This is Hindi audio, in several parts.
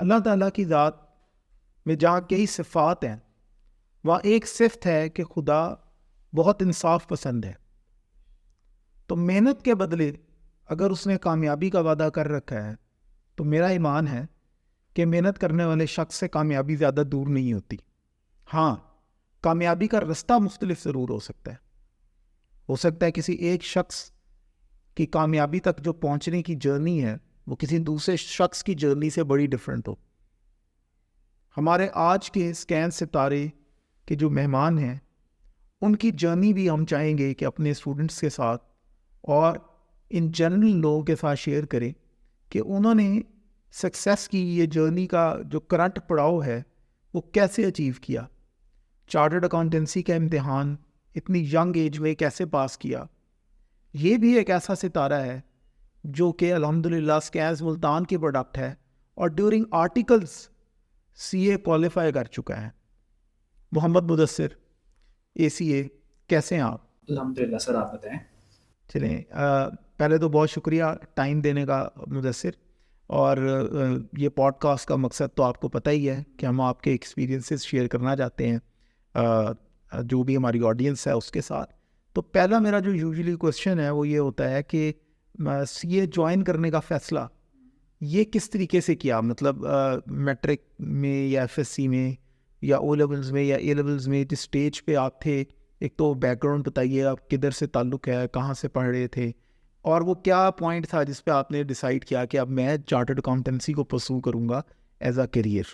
अल्लाह ताला की ज़ात में जहाँ कई सिफ़ात हैं, वहाँ एक सिफ़त है कि खुदा बहुत इंसाफ पसंद है। तो मेहनत के बदले अगर उसने कामयाबी का वादा कर रखा है, तो मेरा ईमान है कि मेहनत करने वाले शख्स से कामयाबी ज़्यादा दूर नहीं होती। हाँ, कामयाबी का रास्ता मुख्तलिफ ज़रूर हो सकता है किसी एक शख्स की कामयाबी तक जो पहुँचने की जर्नी है, वो किसी दूसरे शख्स की जर्नी से बड़ी डिफरेंट हो। हमारे आज के स्कैन सितारे के जो मेहमान हैं, उनकी जर्नी भी हम चाहेंगे कि अपने स्टूडेंट्स के साथ और इन जनरल लोगों के साथ शेयर करें कि उन्होंने सक्सेस की ये जर्नी का जो करंट पड़ाव है वो कैसे अचीव किया। चार्टर्ड अकाउंटेंसी का इम्तिहान इतनी यंग एज में कैसे पास किया। ये भी एक ऐसा सितारा है जो कि अल्हम्दुलिल्लाह स्कैन्स मुल्तान की प्रोडक्ट है और ड्यूरिंग आर्टिकल्स सीए क्वालिफाई कर चुका है। मोहम्मद मुदस्सिर, एसीए, कैसे हैं आप? अल्हम्दुलिल्लाह सर, आप बताएं। चलें, पहले तो बहुत शुक्रिया टाइम देने का मुदस्सिर। और ये पॉडकास्ट का मकसद तो आपको पता ही है कि हम आपके एक्सपीरियंसेस शेयर करना चाहते हैं जो भी हमारी ऑडियंस है उसके साथ। तो पहला मेरा जो यूजुअली क्वेश्चन है वो ये होता है कि सीए ज्वाइन करने का फ़ैसला ये किस तरीके से किया? मतलब मैट्रिक में या एफएससी में या ओ लेवल्स में या ए लेवल्स में जिस स्टेज पे आप थे, एक तो बैकग्राउंड बताइए, आप किधर से ताल्लुक़ है, कहाँ से पढ़ रहे थे, और वो क्या पॉइंट था जिस पे आपने डिसाइड किया कि अब मैं चार्टर्ड अकाउंटेंसी को परस्यू करूँगा एज अ करियर?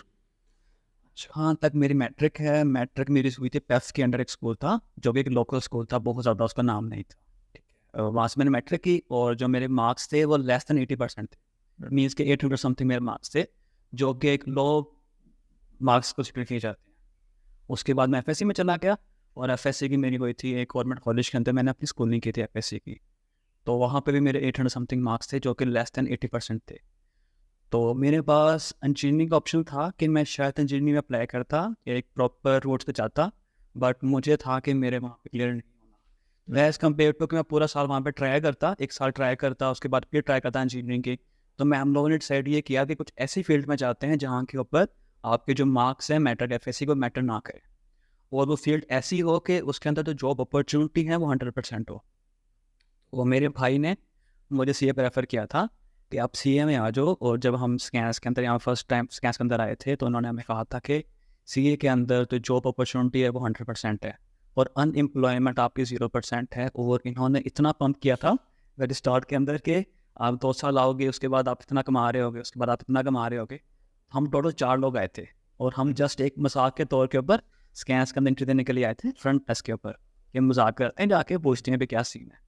जहाँ तक मेरी मैट्रिक है, मैट्रिक मेरी हुई थी पेप्स के अंडर एक स्कूल था, जो कि एक लोकल स्कूल था, बहुत ज़्यादा उसका नाम नहीं था। ठीक है, वहाँ से मैंने मैट्रिक की और जो मेरे मार्क्स थे वो लेस देन 80% थे। मीन्स के 800 समथिंग मेरे मार्क्स थे, जो कि एक लो मार्क्स कंसिडर किए जाते हैं। उसके बाद मैं एफएससी में चला गया और एफएससी की मेरी हुई थी एक गवर्नमेंट कॉलेज के अंदर। मैंने अपनी स्कूलिंग की थी एफएससी की, तो वहाँ पे भी मेरे 800 समथिंग मार्क्स थे, जो कि लेस देन 80% थे। तो मेरे पास इंजीनियरिंग का ऑप्शन था कि मैं शायद इंजीनियरिंग में अप्लाई करता, एक प्रॉपर रूट पे जाता, बट मुझे था कि मेरे वहाँ पे क्लियर नहीं होना। एज़ कम्पेयर टू कि मैं पूरा साल वहाँ पे ट्राई करता, 1 साल ट्राई करता, उसके बाद फिर ट्राई करता इंजीनियरिंग की। तो हम लोगों ने डिसाइड ये किया कि कुछ ऐसी फील्ड में जाते हैं जहाँ के ऊपर आपके जो मार्क्स हैं मैटर एफएससी को मैटर ना करे, और वो फील्ड ऐसी हो कि उसके अंदर जो जॉब अपॉर्चुनिटी है वो 100% हो। वो मेरे भाई ने मुझे सीए प्रेफर किया था कि आप सीए में आ जाओ। और जब हम स्कैंस के अंदर यहाँ फर्स्ट टाइम स्कैंस के अंदर आए थे, तो उन्होंने हमें कहा था कि सीए के अंदर तो जॉब अपॉर्चुनिटी है वो 100% है और अनएम्प्लॉयमेंट आपकी 0% है। और इन्होंने इतना पंप किया था वेरी स्टार्ट के अंदर कि आप 2 साल आओगे, उसके बाद आप इतना कमा रहे होगे, उसके बाद आप इतना कमा रहे होगे। हम टोटल 4 लोग आए थे और हम जस्ट एक मजाक के तौर के ऊपर स्कैंस के अंदर एंट्री देने के लिए आए थे फ्रंट डेस्क के ऊपर। ये मजाक करते हैं, जाके पूछते हैं भी क्या सीन है।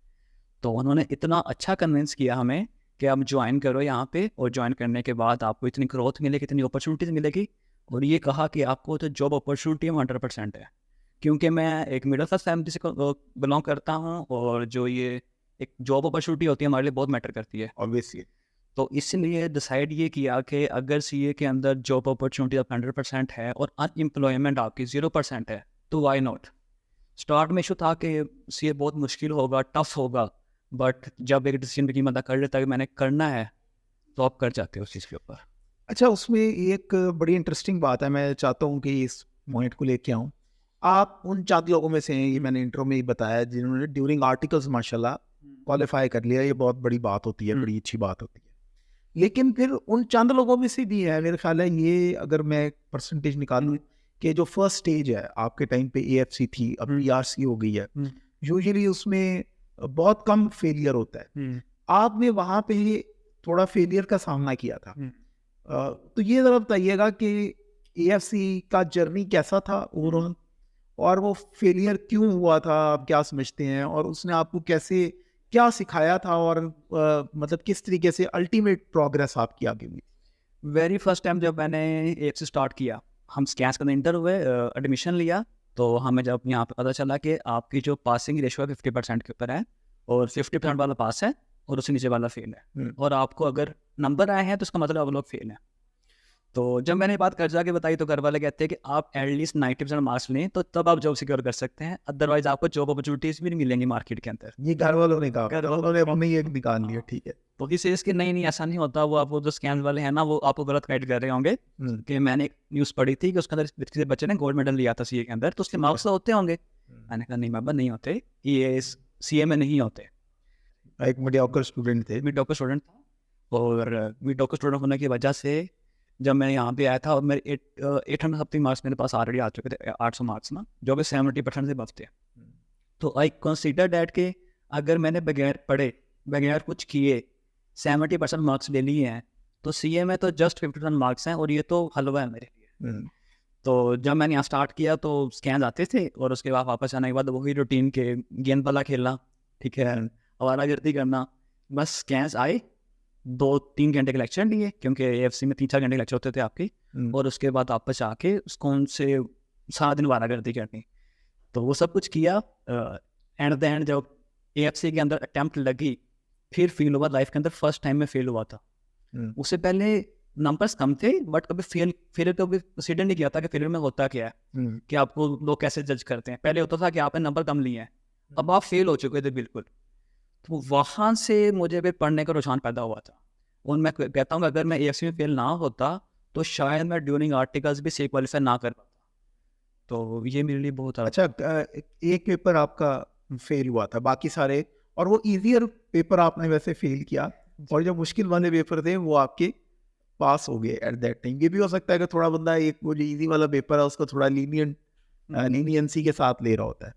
तो उन्होंने इतना अच्छा कन्विंस किया हमें कि आप ज्वाइन करो यहाँ पे, और ज्वाइन करने के बाद आपको इतनी ग्रोथ मिलेगी, इतनी अपॉर्चुनिटीज़ मिलेगी। और ये कहा कि आपको तो जॉब अपॉर्चुनिटी में 100% है। क्योंकि मैं एक मिडिल क्लास फैमिली से बिलोंग करता हूँ, और जो ये एक जॉब अपॉर्चुनिटी होती है हमारे लिए बहुत मैटर करती है ऑब्वियसली। तो इसलिए डिसाइड ये किया कि अगर सीए के अंदर जॉब अपॉर्चुनिटी आप 100% है और अनएम्प्लॉयमेंट आपकी 0% है, तो वाई नॉट। स्टार्ट में इशू था कि सीए बहुत मुश्किल होगा, टफ होगा, बट जब एक डिसीजन की मदद कर लेता है कि मैंने करना है, तो आप कर जाते हो उस चीज़ के ऊपर। अच्छा, उसमें एक बड़ी इंटरेस्टिंग बात है, मैं चाहता हूँ कि इस पॉइंट को लेके आऊँ। आप उन 4 लोगों में से हैं, ये मैंने इंट्रो में ही बताया, जिन्होंने ड्यूरिंग आर्टिकल्स माशाल्लाह क्वालिफाई कर लिया। ये बहुत बड़ी बात होती है, बड़ी अच्छी बात होती है। लेकिन फिर उन चंद लोगों में से भी है, मेरे ख्याल है, ये अगर मैं परसेंटेज निकालूं कि जो फर्स्ट स्टेज है आपके टाइम पे एएफसी थी, अब पीआरसी हो गई है, यूजुअली उसमें बहुत कम फेलियर होता है। आपने वहाँ पे थोड़ा फेलियर का सामना किया था। तो ये ज़रा बताइएगा कि एएफसी का जर्नी कैसा था ओवरऑल, और वो फेलियर क्यों हुआ था, आप क्या समझते हैं, और उसने आपको कैसे क्या सिखाया था, और मतलब किस तरीके से अल्टीमेट प्रोग्रेस आपकी आगे हुई? वेरी फर्स्ट टाइम जब मैंने एक से स्टार्ट किया, हम स्कैंस के अंदर इंटर हुए, एडमिशन लिया, तो हमें जब यहाँ पे पता चला कि आपकी जो पासिंग रेशियो है 50% के ऊपर है, और 50% वाला पास है और उससे नीचे वाला फेल है, और आपको अगर नंबर आए हैं तो उसका मतलब आप लोग फेल हैं। तो जब मैंने ये बात घर जाके बताई तो घर वाले कहते हैं कि आप एटलीस्ट 90% मार्क्स लें तो तब आप जॉब सिक्योर कर सकते हैं, अदरवाइज आपको जॉब अपॉर्चुनिटीज भी नहीं मिलेंगी मार्केट के अंदर। ये घर वालों ने कहा, घर घर वालों ने अपने ही एक निकाल लिया, ठीक है। तो किसी इसके नहीं नहीं ऐसा नहीं होता, वो आपको जो स्कैम वाले हैं ना वो आपको गलत गाइड कर रहे होंगे। कि मैंने एक न्यूज़ पढ़ी थी कि उसके अंदर किसी बच्चे ने गोल्ड मेडल लिया था सीए के अंदर, तो उसके मार्क्स तो होते होंगे। मैंने कहा नहीं बाबा नहीं होते, ये सीए में नहीं होते। एक मीडियोकर स्टूडेंट थे। मीडियोकर स्टूडेंट था, और मीडियोकर स्टूडेंट होने की वजह से जब मैं यहाँ पे आया था और मेरे 800 समथिंग मार्क्स मेरे पास ऑलरेडी आ चुके थे, 800 मार्क्स ना, जो कि 70% से बचते हैं। तो आई कंसीडर डैट के अगर मैंने बगैर पढ़े बगैर कुछ किए 70% मार्क्स ले लिए हैं, तो सीए में तो जस्ट 50% मार्क्स हैं और ये तो हलवा है मेरे लिए। तो जब मैंने यहाँ स्टार्ट किया तो स्कैन आते थे, और उसके बाद वापस आने के बाद वही रूटीन के गेंद वाला खेलना, ठीक है, आवारागर्दी करना, बस स्कैन्स आए, 2-3 घंटे के लेक्चर लिए क्योंकि एएफसी में 3-4 घंटे के लेक्चर होते थे आपकी, और उसके बाद वापस आके उसको उनसे सारा दिन आवारागर्दी करनी। तो वो सब कुछ किया। एंड द एंड जब एएफसी के अंदर अटैम्प्ट लगी, फिर फील हुआ लाइफ के अंदर फर्स्ट टाइम में फेल हुआ था। उससे पहले नंबर्स कम थे, बट कभी फेलियर कभी कंसीडर नहीं किया था कि फेलियर में होता क्या है, कि आपको लोग कैसे जज करते हैं। पहले होता था कि आपने नंबर कम लिए हैं, अब आप फेल हो चुके थे बिल्कुल। तो वहाँ से मुझे भी पढ़ने का रुझान पैदा हुआ था, और मैं कहता हूँ कि अगर मैं एएफसी में फेल ना होता तो शायद मैं ड्यूरिंग आर्टिकल्स भी सी क्वालिफाई ना कर पाता। तो ये मेरे लिए बहुत अच्छा, एक पेपर आपका फेल हुआ था, बाकी सारे, और वो इजियर पेपर आपने वैसे फेल किया, और जो मुश्किल वाले पेपर थे वो आपके पास हो गए एट दैट टाइम। ये भी हो सकता है कि थोड़ा बंदा एक वो जो इजी वाला पेपर है उसको थोड़ा लीनियंसी के साथ ले रहा होता है।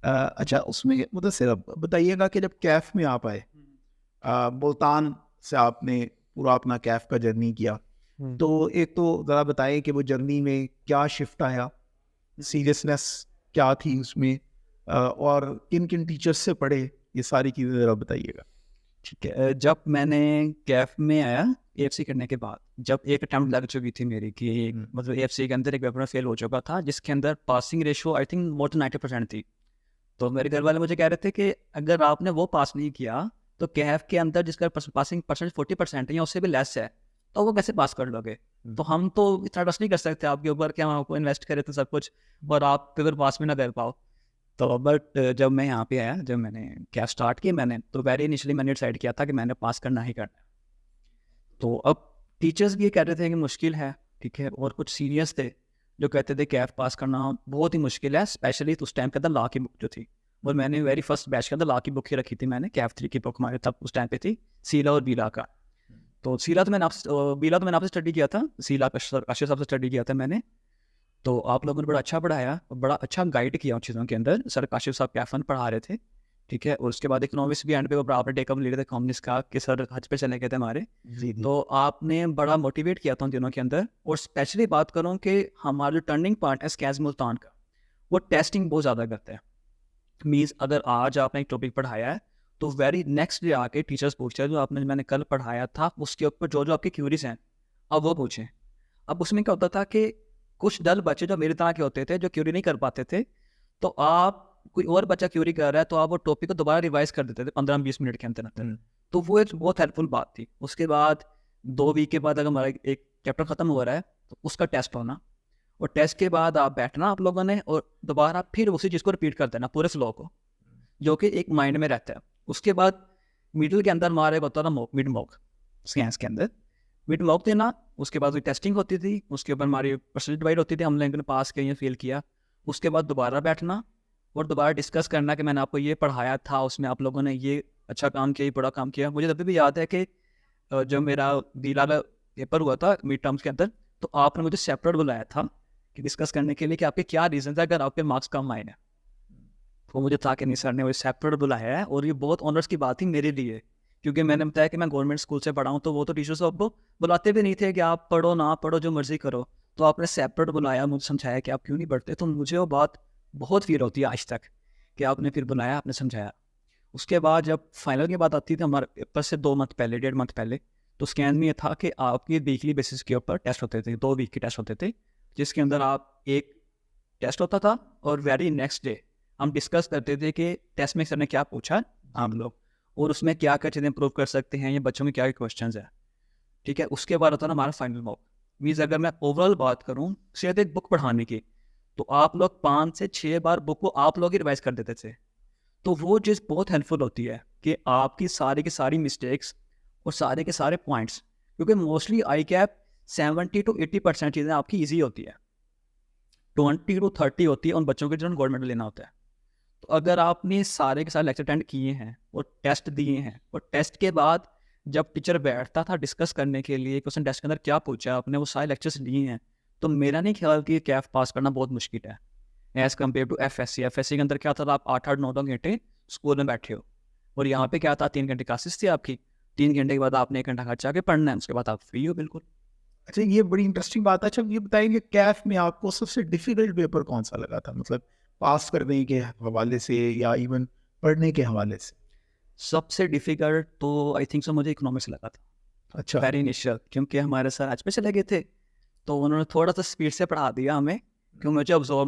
अच्छा, उसमें मतलब सिर्फ बताइएगा कि जब कैफ में आप आए, मुल्तान से आपने पूरा अपना कैफ का जर्नी किया, तो एक तो ज़रा बताएं कि वो जर्नी में क्या शिफ्ट आया, सीरियसनेस क्या थी उसमें, और किन किन टीचर्स से पढ़े, ये सारी चीज़ें ज़रा बताइएगा। ठीक है। जब मैंने कैफ में आया एएफसी करने के बाद, जब एक अटैम्प्ट लग चुकी थी मेरी कि मतलब एएफसी के अंदर एक पेपर फेल हो चुका था जिसके अंदर passing ratio I think more than 90% थी। तो मेरे घर वाले मुझे कह रहे थे कि अगर आपने वो पास नहीं किया तो कैफ के अंदर जिसका पासिंग परसेंट 40% है या उससे भी लेस है, तो वो कैसे पास कर लोगे। तो हम तो इतना ट्रस्ट नहीं कर सकते आपके ऊपर कि हम आपको इन्वेस्ट करें तो सब कुछ, और आप पेपर पास भी ना कर पाओ। तो बट जब मैं यहाँ पे आया, जब मैंने कैफ स्टार्ट की, मैंने तो वेरी इनिशियली मैंने डिसाइड किया था कि मैंने पास करना ही करना है। तो अब टीचर्स भी ये कह रहे थे कि मुश्किल है, ठीक है, और कुछ सीनियर्स थे जो कहते थे कैफ पास करना बहुत ही मुश्किल है, स्पेशली उस टाइम के अंदर लॉ की बुक जो थी, और मैंने वेरी फर्स्ट बैच के अंदर लॉ की बुक ही रखी थी। मैंने कैफ 3 की बुक हमारे तब उस टाइम पे थी, सीला और बीला का। तो सीला तो मैंने आपसे स्टडी किया था, सीला काशिफ साहब से स्टडी किया था मैंने। तो आप लोगों ने बड़ा अच्छा पढ़ाया और बड़ा अच्छा गाइड किया उन चीज़ों के अंदर। सर काशिफ साहब कैफन पढ़ा रहे थे, ठीक है, और उसके बाद इकोनॉमिक्स भी एंड पे आपने टेकअप ले रहे थे कॉमर्स का, कि सर हज पे चले गए थे हमारे। तो आपने बड़ा मोटिवेट किया था उन दिनों के अंदर। और स्पेशली बात करूँ कि हमारा जो टर्निंग पॉइंट है स्कैज मुल्तान का, वो टेस्टिंग बहुत ज़्यादा करता है। मीन्स अगर आज आपने एक टॉपिक पढ़ाया है तो वेरी नेक्स्ट डे आके टीचर्स पूछते हैं जो मैंने कल पढ़ाया था उसके ऊपर जो जो आपकी क्यूरीज हैं अब वो पूछें। अब उसमें क्या होता था कि कुछ डल बच्चे जो मेरी तरह के होते थे जो क्यूरी नहीं कर पाते थे, तो आप कोई और बच्चा क्यूरी कर रहा है तो आप वो टॉपिक को दोबारा रिवाइज कर देते थे 15-20 मिनट के अंदर अंदर। तो वो एक बहुत हेल्पफुल बात थी। उसके बाद 2 वीक के बाद अगर हमारा एक चैप्टर खत्म हो रहा है तो उसका टेस्ट होना, और टेस्ट के बाद आप बैठना आप लोगों ने, और दोबारा फिर उसी चीज़ को रिपीट कर देना पूरे फ्लो को, जो कि एक माइंड में रहता है। उसके बाद मिडिल के अंदर हमारे होता था मिड मॉक, साइंस के अंदर मिड मॉक देना। उसके बाद टेस्टिंग होती थी, उसके ऊपर हमारी परसेंटेज डिवाइड होती थी, हम लोगों ने पास किया या फेल किया। उसके बाद दोबारा बैठना और दोबारा डिस्कस करना कि मैंने आपको ये पढ़ाया था, उसमें आप लोगों ने ये अच्छा काम किया, ये बड़ा काम किया। मुझे तभी भी याद है कि जब मेरा बीला का पेपर हुआ था मिड टर्म्स के अंदर, तो आपने मुझे सेपरेट बुलाया था कि डिस्कस करने के लिए कि आपके क्या रीजन है अगर आपके मार्क्स कम आए हैं। तो मुझे था कि नहीं सर ने वो सेपरेट बुलाया है, और ये बहुत ऑनर्स की बात थी मेरे लिए, क्योंकि मैंने बताया कि मैं गवर्नमेंट स्कूल से पढ़ा हूँ, तो वो तो टीचर्स आपको बुलाते भी नहीं थे कि आप पढ़ो ना पढ़ो जो मर्जी करो। तो आपने सेपरेट बुलाया, मुझे समझाया कि आप क्यों नहीं पढ़ते। तो मुझे वो बात बहुत फील होती है आज तक कि आपने फिर बुलाया, आपने समझाया। उसके बाद जब फाइनल की बात आती थी हमारे पेपर से 2 मंथ पहले, 1.5 मंथ पहले, तो स्कैन में ये था कि आपकी वीकली बेसिस के ऊपर टेस्ट होते थे, 2 वीक के टेस्ट होते थे, जिसके अंदर आप एक टेस्ट होता था और वेरी नेक्स्ट डे हम डिस्कस करते थे कि टेस्ट में सर ने क्या पूछा हम लोग, और उसमें क्या क्या चीज़ें इम्प्रूव कर सकते हैं, या बच्चों में क्या क्या क्वेश्चन है, ठीक है। उसके बाद होता ना हमारा फाइनल मॉक। मीन्स अगर मैं ओवरऑल बात करूँ शायद एक बुक पढ़ाने की, तो आप लोग 5 से 6 बार बुक को आप लोग ही रिवाइज कर देते थे। तो वो चीज़ बहुत हेल्पफुल होती है कि आपकी सारी की सारी मिस्टेक्स और सारे के सारे पॉइंट्स, क्योंकि मोस्टली आई कैप 70 to 80% चीज़ें आपकी ईजी होती है, 20 to 30 होती है उन बच्चों के जिन्होंने गोल्ड मेडल लेना होता है। तो अगर आपने सारे के सारे लेक्चर अटेंड किए हैं और टेस्ट दिए हैं, और टेस्ट के बाद जब टीचर बैठता था डिस्कस करने के लिए क्वेश्चन टेस्ट के अंदर क्या पूछा आपने, वो सारे लेक्चर्स लिए हैं, तो मेरा नहीं ख्याल कि कैफ पास करना बहुत मुश्किल है as compare to FSC. FSC के अंदर क्या था, आप 8-8 9-9 घंटे स्कूल में बैठे हो, और यहाँ पे क्या था, 3 घंटे क्लासेस थी आपकी, 3 घंटे के बाद आपने 1 घंटा खर्चा के पढ़ना है, उसके बाद आप फ्री हो बिल्कुल। अच्छा, ये बड़ी इंटरेस्टिंग बात है। अच्छा, ये बताएंगे कैफ में आपको सबसे डिफिकल्ट पेपर कौन सा लगा था, मतलब पास करने के हवाले से या इवन पढ़ने के हवाले से? सबसे डिफिकल्ट तो आई थिंक सो मुझे इकोनॉमिक्स लगा था, अच्छा, वेरी इनिशियल, क्योंकि हमारे सर एच पे चले गए थे, तो उन्होंने थोड़ा सा स्पीड से पढ़ा दिया हमें, क्योंकि मुझे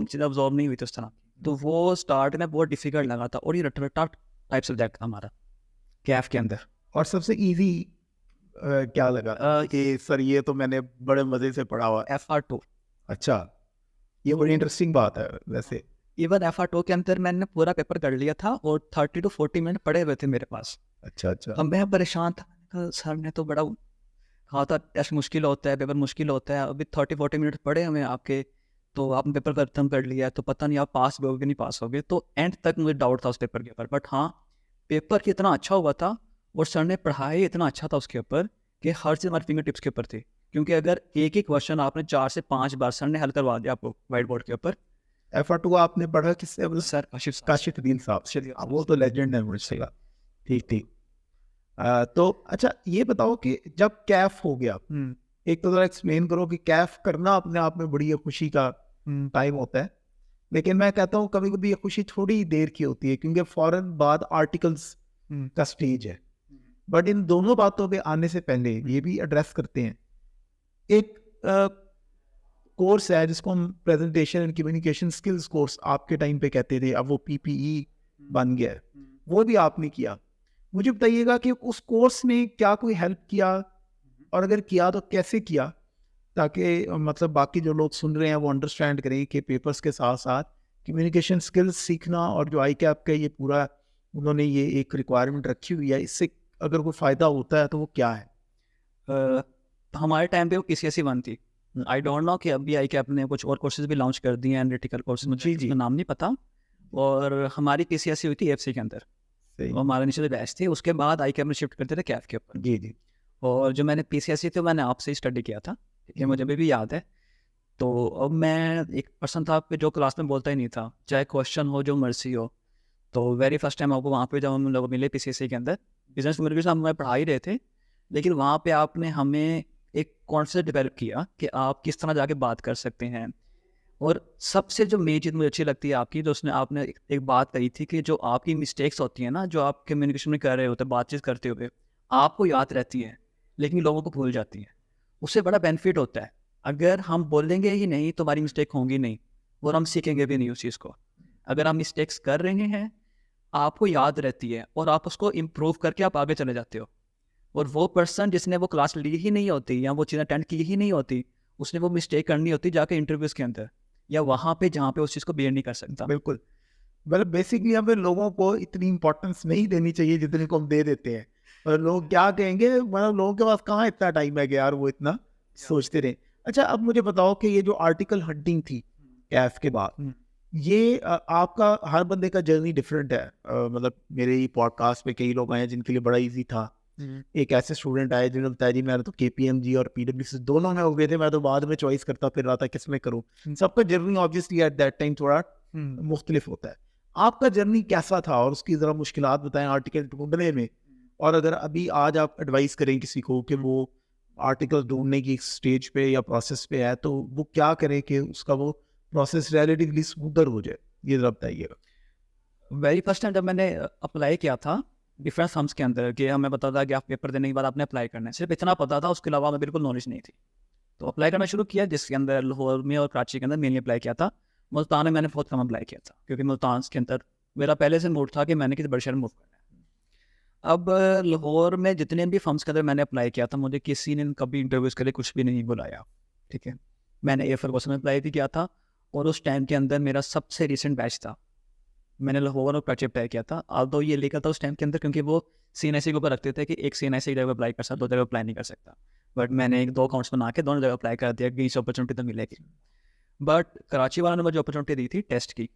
चीज़ें अब्जॉर्व नहीं हुई थी उस तरह। तो वो स्टार्ट में बहुत डिफिकल्ट लगा था, और ये रट्टा टाइप सब्जेक्ट था हमारा कैफ के अंदर। और सबसे इजी क्या लगा कि सर ये तो मैंने बड़े मजे से पढ़ा हुआ है? FR2, अच्छा, ये बड़ी इंटरेस्टिंग बात है वैसे। इवन FR2 के अंदर मैंने पूरा पेपर कर लिया था, और 30 to 40 मिनट पड़े हुए थे मेरे पास। अच्छा अच्छा, अब मैं परेशान था, मैंने कहा, सर ने तो बड़ा कहा था टेस्ट मुश्किल होता है, पेपर मुश्किल होता है, अभी 30-40 मिनट पड़े हमें आपके, तो आपने पेपर खत्म कर लिया, तो पता नहीं आप पास भी होगे कि नहीं पास होगे। तो एंड तक मुझे डाउट था उस पेपर के ऊपर, बट हाँ, पेपर कितना अच्छा हुआ था, और सर ने पढ़ाया इतना अच्छा था उसके ऊपर कि हर चीज़ हमारे फिंगर टिप्स के ऊपर थी। क्योंकि अगर एक ही क्वेश्चन आपने 4 से 5 बार सर ने हल करवा दिया आपको व्हाइट बोर्ड के ऊपर। FR2 आपने पढ़ा किससे? मतलब सर काशिफ काशिफुद्दीन साहब से। अब वो तो लेजेंड है मुझसे। ठीक ठीक। तो अच्छा, ये बताओ कि जब कैफ हो गया, एक तो जरा एक्सप्लेन करो कि कैफ करना अपने आप में बड़ी खुशी का टाइम होता है, लेकिन मैं कहता हूँ कभी कभी ये खुशी थोड़ी देर की होती है, क्योंकि फौरन बाद आर्टिकल्स का स्टेज है। बट इन दोनों बातों पे आने से पहले ये भी एड्रेस करते हैं, एक कोर्स है जिसको हम presentation and communication skills course आपके टाइम पे कहते थे, अब वो PPE बन गया है, वो भी आपने किया। मुझे बताइएगा कि उस कोर्स ने क्या कोई हेल्प किया, और अगर किया तो कैसे किया, ताकि मतलब बाकी जो लोग सुन रहे हैं वो अंडरस्टैंड करें कि पेपर्स के साथ साथ कम्युनिकेशन स्किल्स सीखना, और जो आई कैप का ये पूरा उन्होंने ये एक रिक्वायरमेंट रखी हुई है, इससे अगर कोई फ़ायदा होता है तो वो क्या है? हमारे टाइम पे वो PCSE 1 थी। आई डोंट नो कि अभी आई कैप ने कुछ और कोर्सेज भी लॉन्च कर दिए हैं, एनालिटिकल कोर्सेज, मुझे जी, जी। उसका नाम नहीं पता। और हमारी PCSE हुई थी AFC के अंदर, सही। वो हमारा नीचे बैच थी, उसके बाद आई कैप में शिफ्ट करते थे कैफ के ऊपर। जी जी। और जो मैंने PCSE थी मैंने आपसे ही स्टडी किया था, ये मुझे अभी भी याद है। तो अब मैं एक पर्सन था कि जो क्लास में बोलता ही नहीं था, चाहे क्वेश्चन हो जो मर्जी हो। तो वेरी फर्स्ट टाइम आपको वहाँ पे जब हम लोग मिले PCSE के अंदर, बिजनेस कम्युनिकेशन हमें पढ़ा ही रहे थे, लेकिन वहाँ पे आपने हमें एक कॉन्सेप्ट डेवलप किया कि आप किस तरह जाके बात कर सकते हैं। और सबसे जो मेन चीज़ मुझे अच्छी लगती है आपकी, तो उसने आपने एक बात कही थी कि जो आपकी मिस्टेक्स होती हैं ना, जो आप कम्युनिकेशन में कर रहे होते हैं बातचीत करते हुए, आपको याद रहती है लेकिन लोगों को भूल जाती है। उससे बड़ा बेनिफिट होता है, अगर हम बोलेंगे ही नहीं तो हमारी मिस्टेक होंगी नहीं, और हम सीखेंगे भी नहीं उस चीज़ को। अगर हम मिस्टेक्स कर रहे हैं, आपको याद रहती है, और आप उसको इम्प्रूव करके आप आगे चले जाते हो। और वो पर्सन जिसने वो क्लास ली ही नहीं होती या वो चीज़ अटेंड की ही नहीं होती, उसने वो मिस्टेक करनी होती जाके इंटरव्यूज़ के अंदर, या वहाँ पे जहाँ पे उस चीज़ को बियर नहीं कर सकता। बिल्कुल, मतलब बेसिकली हमें लोगों को इतनी इंपॉर्टेंस नहीं देनी चाहिए जितनी को हम दे देते हैं। और लोग क्या कहेंगे, मतलब लोगों के पास कहाँ इतना टाइम है कि यार वो इतना सोचते रहे। अच्छा, अब मुझे बताओ कि ये जो आर्टिकल हंटिंग थी कैफ के बाद, ये आपका हर बंदे का जर्नी डिफरेंट है। मतलब मेरे ही पॉडकास्ट पे कई लोग आए हैं जिनके लिए बड़ा इजी था। एक ऐसे स्टूडेंट आए जिन्होंने बताया जी मैंने तो KPMG और PwC दोनों में हो गए थे, मैं तो बाद में चॉइस करता फिर रहा था किस में करूँ। सबका journey obviously at that time थोड़ा मुख्तलिफ होता है। आपका जर्नी कैसा था, और उसकी ज़रा मुश्किलात बताएं आर्टिकल ढूंढने में। और अगर अभी आज आप एडवाइस करें किसी को कि वो आर्टिकल ढूंढने की स्टेज पे या प्रोसेस पे है, तो वो क्या करे कि उसका वो प्रोसेस रिलेटिवली स्मूदर हो जाए, ये ज़रा बताइएगा। वेरी फर्स्ट टाइम जब मैंने अप्लाई किया था डिफरेंस सम्स के अंदर, कि हमें पता था कि आप पेपर देने के बाद आपने अप्लाई करना है, सिर्फ इतना पता था, उसके अलावा हमें बिल्कुल नॉलेज नहीं थी। तो अप्लाई करना शुरू किया, जिसके अंदर लाहौर में और कराची के अंदर मेनली अप्लाई किया था। मुल्तान में मैंने बहुत कम अप्लाई किया था, क्योंकि मुल्तान के अंदर मेरा पहले से मूड था कि मैंने किसी बड़े शहर में मूव करना है। अब लाहौर में जितने भी फर्म्स के अंदर मैंने अप्लाई किया था, मुझे किसी ने कभी इंटरव्यूज़ के लिए कुछ भी नहीं बुलाया। ठीक है। मैंने ए फर्गूसन में अप्लाई भी किया था और उस टाइम के अंदर मेरा सबसे रिसेंट बैच था। मैंने लाहौर और कराची अप्लाई किया था। तो ये लीगल था उस टाइम के अंदर, क्योंकि वो CNIC के ऊपर रखते थे कि एक CNIC की जगह अप्लाई कर सकता, 2 जगह अप्लाई नहीं कर सकता। बट मैंने 1-2 अकाउंट्स बना के दोनों जगह अप्लाई कर दिया कि इस अपॉर्चुनिटी तो मिलेगी। बट कराची वालों ने मुझे अपॉर्चुनिटी दी थी टेस्ट की,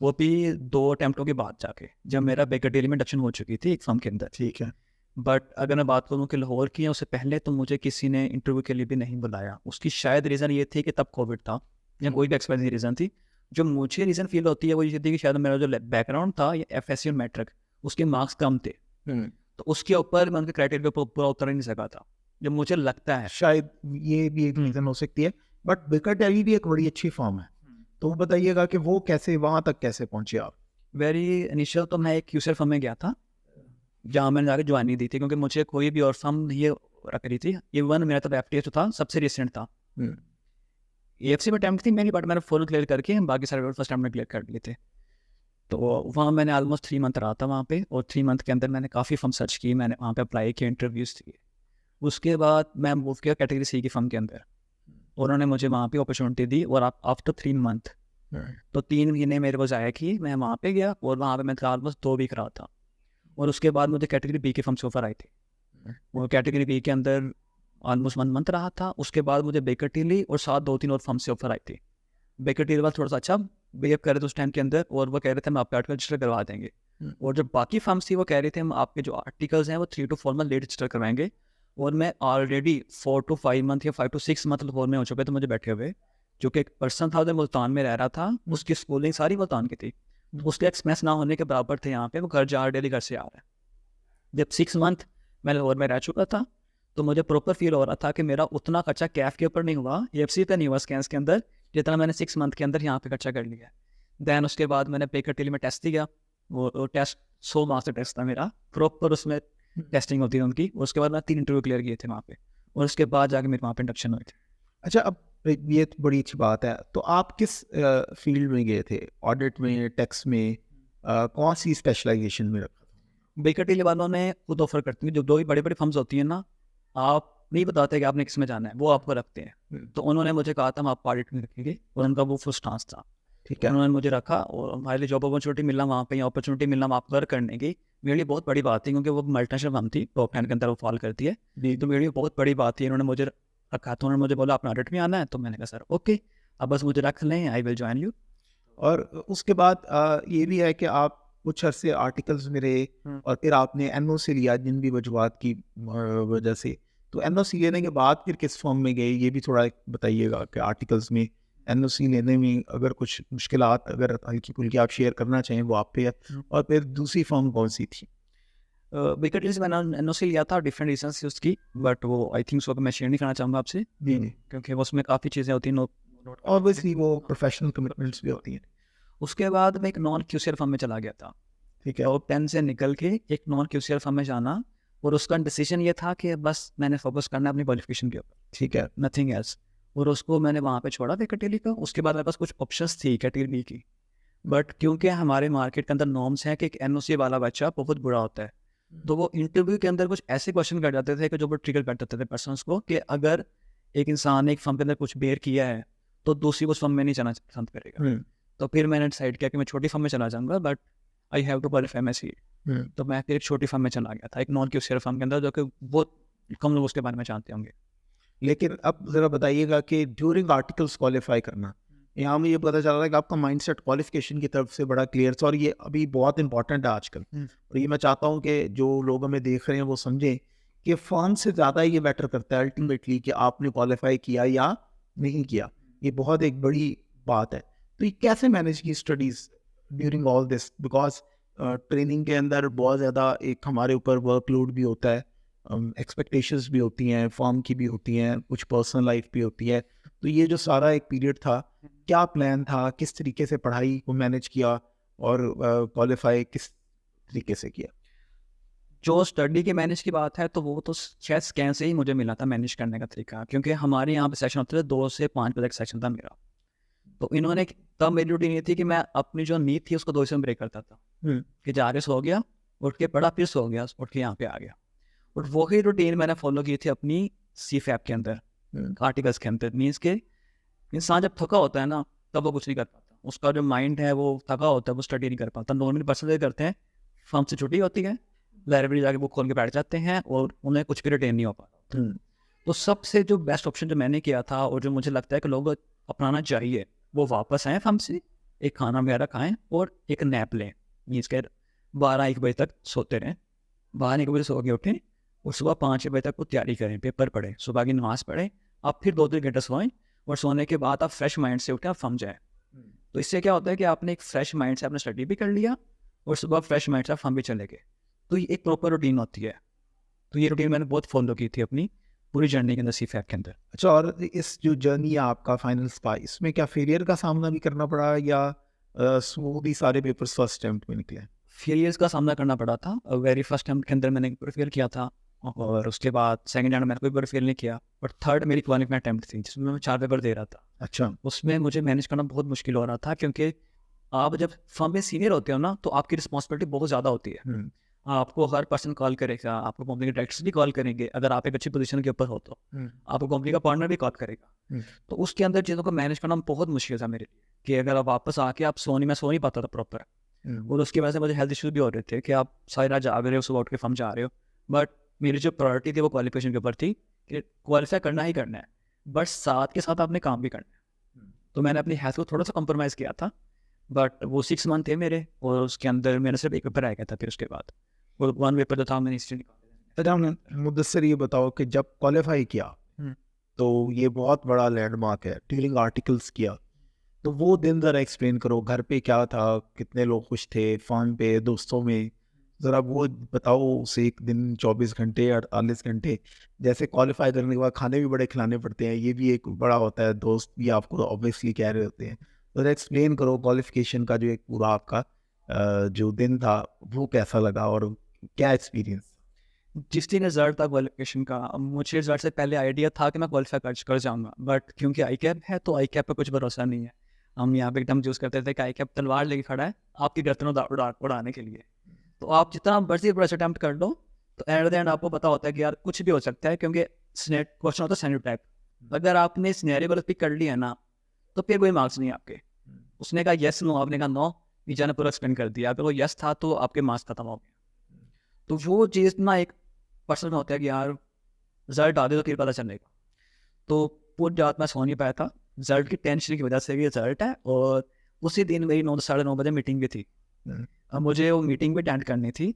वो भी 2 अटैम्प्टों के बाद जाके, जब मेरा बेकर डेली में इंडक्शन हो चुकी थी एक फर्म के अंदर। ठीक है। बट अगर मैं बात करूँ कि लाहौर की, उससे पहले तो मुझे किसी ने इंटरव्यू के लिए भी नहीं बुलाया। उसकी शायद रीज़न ये थी कि तब कोविड था, या कोई भी एक्सपायरी रीज़न थी। जो मुझे रीज़न फील होती है वो ये थी कि शायद मेरा जो बैकग्राउंड था ये FSC और मैट्रिक, उसके मार्क्स कम थे, तो उसके ऊपर मैं उनके क्राइटेरिया पर पूरा उतर ही नहीं सका था, जो मुझे लगता है। शायद ये भी एक रीज़न हो सकती है। बट बेकर टेली भी एक बड़ी अच्छी फॉर्म है, तो बताइएगा कि वो कैसे वहाँ तक कैसे पहुँचे आप? वेरी इनिशियल तो मैं एक QCL फर्म में गया था, जहाँ मैंने जाकर ज्वाइनिंग दी थी, क्योंकि मुझे कोई भी और फर्म नहीं रख रही थी। इवन मेरा तो FTS जो था सबसे रिसेंट था। AFC में अटैम्प्ट थी मेरी, बट मैंने फुल क्लियर करके बाकी सारे फर्स्ट टाइम में क्लियर कर लिए थे। तो वहाँ मैंने ऑलमोस्ट 3 मंथ रहा था वहाँ पे, और 3 मंथ के अंदर मैंने काफ़ी फर्म सर्च की, मैंने वहाँ पे अप्लाई किया, इंटरव्यूज़ दिए। उसके बाद मैं मूव किया कैटेगरी C की फर्म के अंदर, उन्होंने मुझे वहाँ पे अपॉर्चुनिटी दी। और आफ्टर 3 मंथ, तो 3 महीने मेरे को जाया कि मैं वहाँ पे गया, और वहाँ पे मैं ऑलमोस्ट 2 वीक रहा था। और उसके बाद मुझे कैटेगरी B की फर्म से ऑफर आई थी। वो कैटेगरी B के अंदर ऑलमोस्ट 1 मंथ रहा था। उसके बाद मुझे बेकर टिली और साथ 2-3 और फर्म से ऑफर आई थी। बेकर टिली वाला थोड़ा सा अच्छा बिहेव कर रहे थे उस टाइम के अंदर, और वो कह रहे थे हम आपके आर्टिकल रजिस्टर करवा देंगे। और जो बाकी फर्म्स थी वो कह रहे थे हम आपके जो आर्टिकल्स हैं वो 3 to 4 मंथ लेट रजिस्टर करवाएंगे। और मैं ऑलरेडी 4 to 5 मंथ या 5 to 6 मंथ लाहौर में हो चुके थे मुझे बैठे हुए। जो कि एक पर्सन था जो मुल्तान में रह रहा था, उसकी स्कूलिंग सारी मुल्तान की थी, उसके एक्सपेंस ना होने के बराबर थे यहाँ पे। वो घर जा डेली घर से आ रहा है। जब 6 मंथ मैं लाहौर में रह चुका था, तो मुझे प्रॉपर फील हो रहा था कि मेरा उतना खर्चा कैफ के ऊपर नहीं हुआ, AFC पे नहीं हुआ स्कैन्स के अंदर, जितना मैंने 6 मंथ के अंदर यहाँ पे खर्चा कर लिया। दैन उसके बाद मैंने बेकर टिली में टेस्ट दिया। वो टेस्ट 100 मार्क्स का टेस्ट था मेरा, प्रॉपर उसमें टेस्टिंग होती है उनकी। उसके बाद मैं 3 इंटरव्यू क्लियर किए थे वहाँ पे, और उसके बाद जाके मेरे वहाँ पे इंडक्शन हुए थे। अच्छा, अब ये तो बड़ी अच्छी बात है। तो आप किस फील्ड में गए थे? ऑडिट में, टैक्स में, कौन सी स्पेशलाइजेशन में रखा था? बेकर टिली वालों ने खुद ऑफर करती हैं, जो 2 ही बड़ी बड़ी फर्म्स होती हैं ना, आप नहीं बताते कि आपने किस में जाना है, वो आपको रखते हैं। तो उन्होंने मुझे कहा था हम आपको ऑडिट में रखेंगे, और उनका वो फुल स्टांस था। ठीक है। उन्होंने मुझे रखा, और हमारे लिए जॉब अपॉर्चुनिटी मिलना वहाँ पे, अपॉर्चुनिटी मिलना वहाँ पर करने की मेरे लिए बहुत बड़ी बात थी, क्योंकि वो मल्टीनेशनल फर्म थी, टॉप 10 के अंदर वो फॉल करती है। तो मेरे लिए बहुत बड़ी बात थी। उन्होंने मुझे रखा, तो उन्होंने मुझे बोला आपने ऑडिट में आना है, तो मैंने कहा सर ओके, अब बस मुझे रख लें, आई विल ज्वाइन यू। और उसके बाद ये भी है कि आप कुछ अरसे आर्टिकल्स में रहे, और फिर आपने NOC लिया जिन भी वजूहात की वजह से। तो NOC लेने के बाद फिर किस फॉर्म में गए, ये भी थोड़ा बताइएगा कि आर्टिकल्स में NOC लेने में अगर कुछ मुश्किलात अगर हल्की फुल्की आप शेयर करना चाहें वो आप पे है। और फिर दूसरी फॉर्म कौन सी थी? बेकर टिली से मैंने NOC लिया था, डिफरेंट रीजन से उसकी, बट वो आई थिंक सो मैं शेयर नहीं करना चाहूँगा आपसे, जी जी। क्योंकि उसमें काफ़ी चीज़ें होती हैं। ऑब्वियसली वो प्रोफेशनल कमिटमेंट्स भी होती हैं। उसके बाद मैं एक नॉन QCL फर्म में चला गया था। ठीक है। टॉप 10 से निकल के एक नॉन QCL फर्म में जाना, और उसका डिसीजन ये था कि बस मैंने फोकस करना है अपनी क्वालिफिकेशन के ऊपर, ठीक है। Nothing else. और उसको मैंने वहाँ पे छोड़ा बेकर टिली का। उसके बाद मेरे पास कुछ ऑप्शंस थी कैटेगरी B की, बट क्योंकि हमारे मार्केट के अंदर नॉर्म्स हैं कि एक NOC वाला बच्चा बहुत बुरा होता है, तो वो इंटरव्यू के अंदर कुछ ऐसे क्वेश्चन कर जाते थे कि जो वो ट्रिगर कर देते थे पर्सनस को, कि अगर एक इंसान एक फर्म के अंदर कुछ बेयर किया है तो दूसरी उस फर्म में नहीं जाना पसंद करेगा। तो फिर मैंने डिसाइड किया कि मैं छोटी फर्म में चला जाऊँगा, but I have to qualify my CA। तो मैं फिर एक छोटी फर्म में चला गया था, एक नॉन QCL फर्म के अंदर, जो कि बहुत कम लोग उसके बारे में जानते होंगे। लेकिन अब ज़रा बताइएगा कि ड्यूरिंग आर्टिकल्स क्वालिफाई करना, यहाँ में ये पता चल रहा है कि आपका माइंडसेट क्वालिफिकेशन की तरफ से बड़ा क्लियर था, और ये अभी बहुत इंपॉर्टेंट है आजकल। और ये मैं चाहता हूँ कि जो लोग हमें देख रहे हैं वो समझें कि फॉर्म से ज़्यादा ये मैटर करता है अल्टीमेटली कि आपने क्वालिफाई किया या नहीं किया। ये बहुत एक बड़ी बात है। तो ये कैसे मैनेज की studies during all this? Because training के अंदर बहुत ज़्यादा एक हमारे ऊपर वर्कलोड भी होता है, एक्सपेक्टेशंस भी होती हैं, फॉर्म की भी होती हैं, कुछ पर्सनल लाइफ भी होती है। तो ये जो सारा एक पीरियड था, क्या प्लान था, किस तरीके से पढ़ाई को मैनेज किया, और क्वालिफाई किस तरीके से किया? जो स्टडी के मैनेज की बात है, तो वो तो शायद स्कैन से ही मुझे मिला था मैनेज करने का तरीका, क्योंकि हमारे यहाँ पे सेशन होते थे 2 से 5 बजे का सेशन था मेरा। तो इन्होंने तब मेरी रूटीन ये थी कि मैं अपनी जो नींद थी उसको 2 हिस्सों में ब्रेक करता था, कि जाके सो गया, उठ के पढ़ा, फिर सो गया, उठ के यहाँ पे आ गया। और वही रूटीन मैंने फॉलो की थी अपनी CFAP के अंदर, आर्टिकल्स के अंदर। मीन्स के इंसान जब थका होता है ना तब वो कुछ नहीं कर पाता, उसका जो माइंड है वो थका होता है, वो स्टडी नहीं कर पाता। नॉर्मली पर्सन ये करते हैं, फर्म से छुट्टी होती है, लाइब्रेरी जाके बुक खोल के बैठ जाते हैं और उन्हें कुछ भी रिटेन नहीं हो पाता। तो सबसे जो बेस्ट ऑप्शन जो मैंने किया था और जो मुझे लगता है कि लोग अपनाना चाहिए, वो वापस आएँ फर्म से, एक खाना वगैरह खाएँ और एक नैप लें। मीन्स के 12-1 बजे तक सोते रहें, 12-1 बजे सो के उठें और सुबह 5 बजे तक वो तैयारी करें, पेपर पढ़ें, सुबह की नमाज़ पढ़ें, आप फिर 2-3 घंटे सोएं और सोने के बाद आप फ्रेश माइंड से उठें, आप फर्म जाएँ। तो इससे क्या होता है कि आपने एक फ्रेश माइंड से आपने स्टडी भी कर लिया और सुबह फ्रेश माइंड से आप फर्म भी चले गए। तो ये एक प्रॉपर रूटीन होती है। तो ये रूटीन मैंने बहुत फॉलो की थी अपनी पूरी जर्नी के अंदर CFAP के अंदर। अच्छा, और इस जो जर्नी है आपका फाइनल स्पा, इसमें क्या फेलियर का सामना भी करना पड़ा या स्मूथ ही सारे पेपर्स फर्स्ट अटेम्प्ट में निकले? फेलियर्स का सामना करना पड़ा था। वेरी फर्स्ट अटेम्प्ट के अंदर मैंने एक बार फेल किया था और उसके बाद सेकंड अटेम्प्ट मैंने कोई बार फेल नहीं किया, बट थर्ड मेरी क्वालिफाइंग अटेम्प्ट थी जिसमें मैं 4 पेपर दे रहा था। अच्छा। उसमें मुझे मैनेज करना बहुत मुश्किल हो रहा था क्योंकि आप जब फर्म में सीनियर होते हो ना तो आपकी रिस्पॉन्सिबिलिटी बहुत ज़्यादा होती है। आपको हर पर्सन कॉल करेगा, आपको कंपनी के डायरेक्टर्स भी कॉल करेंगे, अगर आप एक अच्छी पोजीशन के ऊपर हो तो आपको कंपनी का पार्टनर भी कॉल करेगा। तो उसके अंदर चीज़ों को मैनेज करना बहुत मुश्किल था मेरे लिए कि अगर आप वापस आके आप मैं सो नहीं पाता था प्रॉपर। और उसकी वजह से मुझे हेल्थ इश्यूज भी हो रहे थे कि आप सारी रात जाग रहे हो, सुबह उठ के फर्म जा रहे हो, बट मेरी जो प्रायोरिटी थी वो क्वालिफिकेशन के ऊपर थी कि क्वालिफाई करना ही करना है, बट साथ के साथ आपने काम भी करना है। तो मैंने अपनी हेल्थ को थोड़ा सा कॉम्प्रोमाइज़ किया था, बट वो 6 मंथ थे मेरे और उसके अंदर मेरा सिर्फ एक पेपर आ गया था। फिर उसके बाद वो 1 पेपर जो था मैंने हिस्ट्री निकाला। अच्छा मुदस्सिर, ये बताओ कि जब क्वालिफाई किया तो ये बहुत बड़ा लैंडमार्क है, डीलिंग आर्टिकल्स किया, तो वो दिन ज़रा एक्सप्लेन करो। घर पे क्या था, कितने लोग खुश थे, फ़ोन पे, दोस्तों में, ज़रा वो बताओ। उसे एक दिन 24 घंटे 48 घंटे, जैसे क्वालिफाई करने के बाद खाने भी बड़े खिलाने पड़ते हैं, ये भी एक बड़ा होता है, दोस्त भी आपको ऑब्वियसली कह रहे होते हैं। तो एक्सप्लेन करो क्वालिफिकेशन का जो एक पूरा आपका जो दिन था वो कैसा लगा और क्या एक्सपीरियंस? जिस दिन रिजल्ट था क्वालिफिकेशन का, मुझे रिजल्ट से पहले आइडिया था कि मैं क्वालिफाई कर जाऊंगा, बट क्योंकि आई कैप है तो आई कैप पर कुछ भरोसा नहीं है। हम यहाँ पे एकदम यूज़ करते थे कि आई कैप तलवार लेके खड़ा है आपकी गर्दन उड़ाने के लिए। तो आप जितना मर्जी ब्रश अटैम्प्ट कर लो तो एट द एंड आपको पता होता है कि यार कुछ भी हो सकता है, क्योंकि क्वेश्चन होता है सिनेरियो टाइप। अगर आपने सिनेरियो को पिक कर लिया ना तो फिर कोई मार्क्स नहीं आपके। उसने कहा येस नो, आपने कहा नो, टीचर ने पूरा एक्सप्लेन कर दिया। अगर वो येस था तो आपके मार्क्स खत्म हो गए। तो वो चीज़ ना एक पर्सन होता है कि यार रिजल्ट आ दे तो फिर पता चलेगा। तो पूरी रात मैं सो नहीं पाया था रिजल्ट की टेंशन की वजह से भी। रिजल्ट है और उसी दिन मेरी 9-9:30 बजे मीटिंग भी थी। अब मुझे वो मीटिंग भी अटेंड करनी थी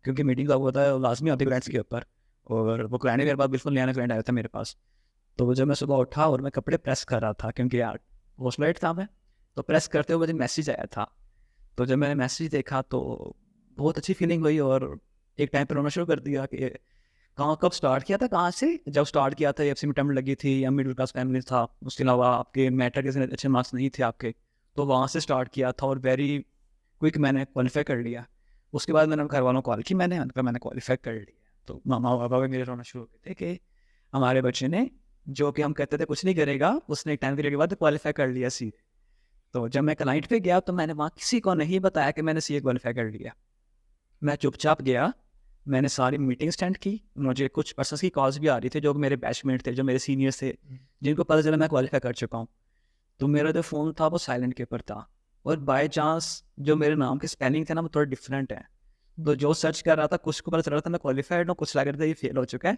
क्योंकि मीटिंग का होता है लाजमी होती है क्लाइंट्स के ऊपर, और वो क्लाइंट मेरे पास बिल्कुल नया क्लाइंट आया था मेरे पास। तो जब मैं सुबह उठा और मैं कपड़े प्रेस कर रहा था क्योंकि यार पोस्ट लाइट था मैं, तो प्रेस करते हुए मुझे मैसेज आया था। तो जब मैंने मैसेज देखा तो बहुत अच्छी फीलिंग हुई और एक टाइम पर रोना शुरू कर दिया कि कहाँ कब स्टार्ट किया था, कहाँ से जब स्टार्ट किया था, एफसी में अटेम्प्ट लगी थी या मिडिल क्लास फैमिली था, उसके अलावा आपके मैटर के अच्छे मार्क्स नहीं थे आपके, तो वहाँ से स्टार्ट किया था और वेरी क्विक मैंने क्वालिफाई कर लिया। उसके बाद मैंने घर वालों को कॉल की, मैंने क्वालिफाई कर लिया। तो मामा पापा भी मेरे रोना शुरू हो गए थे कि हमारे बच्चे ने, जो कि हम कहते थे कुछ नहीं करेगा, उसने एक टाइम पीरियड के बाद क्वालिफाई कर लिया सीए। तो जब मैं क्लाइंट पे गया तो मैंने वहाँ किसी को नहीं बताया कि मैंने सीए क्वालिफाई कर लिया। मैं चुपचाप गया, मैंने सारी मीटिंग अटेंड की। मुझे कुछ पर्सन्स की कॉल्स भी आ रही थी जो मेरे बैचमेट थे, जो मेरे सीनियर्स थे, जिनको पता चला मैं क्वालिफाई कर चुका हूँ। तो मेरा जो फ़ोन था वो साइलेंट के ऊपर था और बाय चांस जो मेरे नाम के स्पेलिंग थे ना वो थोड़ा डिफरेंट है। तो जो सर्च कर रहा था कुछ को पता चल रहा था मैं क्वालिफाइड हूँ, कुछ लग रहा था ये फेल हो चुका है।